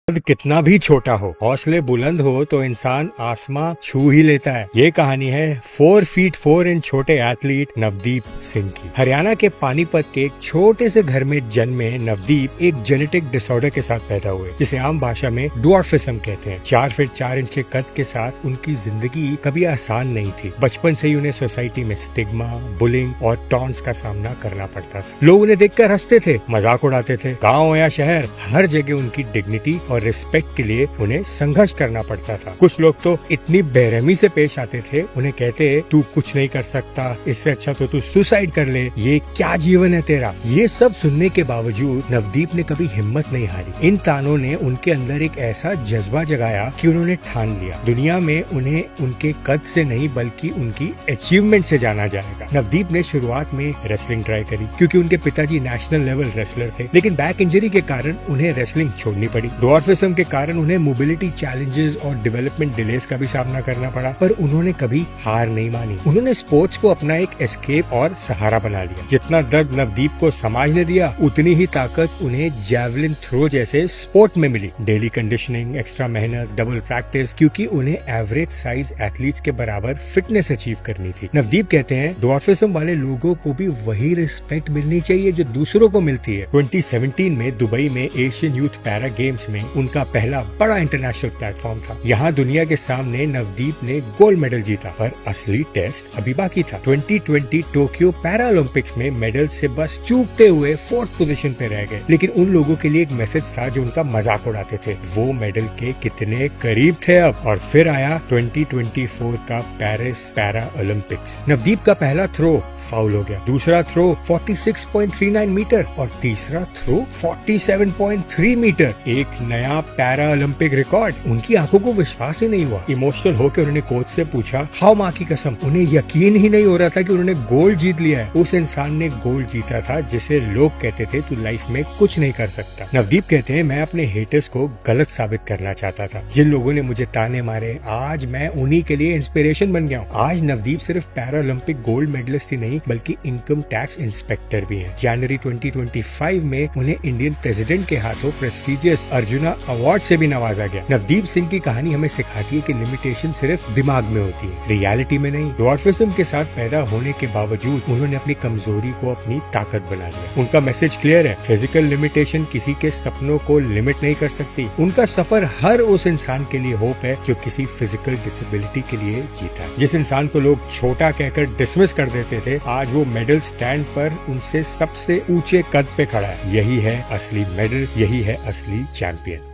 कितना भी छोटा हो, हौसले बुलंद हो तो इंसान आसमां छू ही लेता है। ये कहानी है 4 फीट 4 इंच छोटे एथलीट नवदीप सिंह की। हरियाणा के पानीपत के एक छोटे से घर में जन्मे नवदीप एक जेनेटिक डिसऑर्डर के साथ पैदा हुए, जिसे आम भाषा में ड्वार्फिज्म कहते हैं। 4 फीट 4 इंच के कद के साथ उनकी जिंदगी कभी आसान नहीं थी। बचपन से ही उन्हें सोसाइटी में स्टिग्मा, बुलिंग और टॉन्ट्स का सामना करना पड़ता था। लोग उन्हें देखकर हंसते थे, मजाक उड़ाते थे। गाँव या शहर, हर जगह उनकी डिग्निटी और रिस्पेक्ट के लिए उन्हें संघर्ष करना पड़ता था। कुछ लोग तो इतनी बेरहमी से पेश आते थे, उन्हें कहते तू कुछ नहीं कर सकता, इससे अच्छा तो तू सुसाइड कर ले, ये क्या जीवन है तेरा। ये सब सुनने के बावजूद नवदीप ने कभी हिम्मत नहीं हारी। इन तानों ने उनके अंदर एक ऐसा जज्बा जगाया कि उन्होंने ठान लिया, दुनिया में उन्हें उनके कद से नहीं बल्कि उनकी अचीवमेंट से जाना जाएगा। नवदीप ने शुरुआत में रेसलिंग ट्राई करी, क्योंकि उनके पिताजी नेशनल लेवल रेसलर थे, लेकिन बैक इंजरी के कारण उन्हें रेसलिंग छोड़नी पड़ी। ड्वार्फिज्म के कारण उन्हें मोबिलिटी चैलेंजेस और डेवलपमेंट डिलेस का भी सामना करना पड़ा, पर उन्होंने कभी हार नहीं मानी। उन्होंने स्पोर्ट्स को अपना एक एस्केप और सहारा बना लिया। जितना दर्द नवदीप को समाज ने दिया, उतनी ही ताकत उन्हें जैवलिन थ्रो जैसे स्पोर्ट में मिली। डेली कंडीशनिंग, एक्स्ट्रा मेहनत, डबल प्रैक्टिस, क्योंकि उन्हें एवरेज साइज एथलीट्स के बराबर फिटनेस अचीव करनी थी। नवदीप कहते हैं ड्वार्फिज्म वाले लोगों को भी वही रिस्पेक्ट मिलनी चाहिए जो दूसरों को मिलती है। 2017 में दुबई में एशियन यूथ पैरा गेम्स में उनका पहला बड़ा इंटरनेशनल प्लेटफॉर्म था। यहाँ दुनिया के सामने नवदीप ने गोल्ड मेडल जीता, पर असली टेस्ट अभी बाकी था। 2020 टोक्यो पैरा ओलंपिक्स में मेडल से बस चूकते हुए 4th पोजीशन पे रह गए, लेकिन उन लोगों के लिए एक मैसेज था जो उनका मजाक उड़ाते थे। वो मेडल के कितने करीब थे अब। और फिर आया 2024 का पेरिस पैरा ओलंपिक्स। नवदीप का पहला थ्रो फाउल हो गया, दूसरा थ्रो 46.39 मीटर और तीसरा थ्रो 47.3 मीटर। एक नया पैरा ओलंपिक रिकॉर्ड। उनकी आंखों को विश्वास ही नहीं हुआ। इमोशनल होकर उन्होंने कोच से पूछा, खाओ माँ की कसम। उन्हें यकीन ही नहीं हो रहा था कि उन्होंने गोल्ड जीत लिया है। उस इंसान ने गोल्ड जीता था जिसे लोग कहते थे तू लाइफ में कुछ नहीं कर सकता। नवदीप कहते हैं, मैं अपने हेटर्स को गलत साबित करना चाहता था। जिन लोगों ने मुझे ताने मारे, आज मैं उन्हीं के लिए इंस्पिरेशन बन गया हूँ। आज नवदीप सिर्फ पैरा ओलंपिक गोल्ड मेडलिस्ट ही नहीं बल्कि इनकम टैक्स इंस्पेक्टर भी हैं। जनवरी 2025 में उन्हें इंडियन प्रेसिडेंट के हाथों प्रेस्टिजियस अर्जुना अवार्ड से भी नवाजा गया। नवदीप सिंह की कहानी हमें सिखाती है कि लिमिटेशन सिर्फ दिमाग में होती है, रियलिटी में नहीं। ड्वार्फिज्म के साथ पैदा होने के बावजूद उन्होंने अपनी कमजोरी को अपनी ताकत बना लिया। उनका मैसेज क्लियर है, फिजिकल लिमिटेशन किसी के सपनों को लिमिट नहीं कर सकती। उनका सफर हर उस इंसान के लिए होप है जो किसी फिजिकल डिसेबिलिटी के लिए जीता है। जिस इंसान को लोग छोटा कहकर डिसमिस कर देते थे, आज वो मेडल स्टैंड पर उनसे सबसे ऊंचे कद पे खड़ा है। यही है असली मेडल, यही है असली चैंपियन।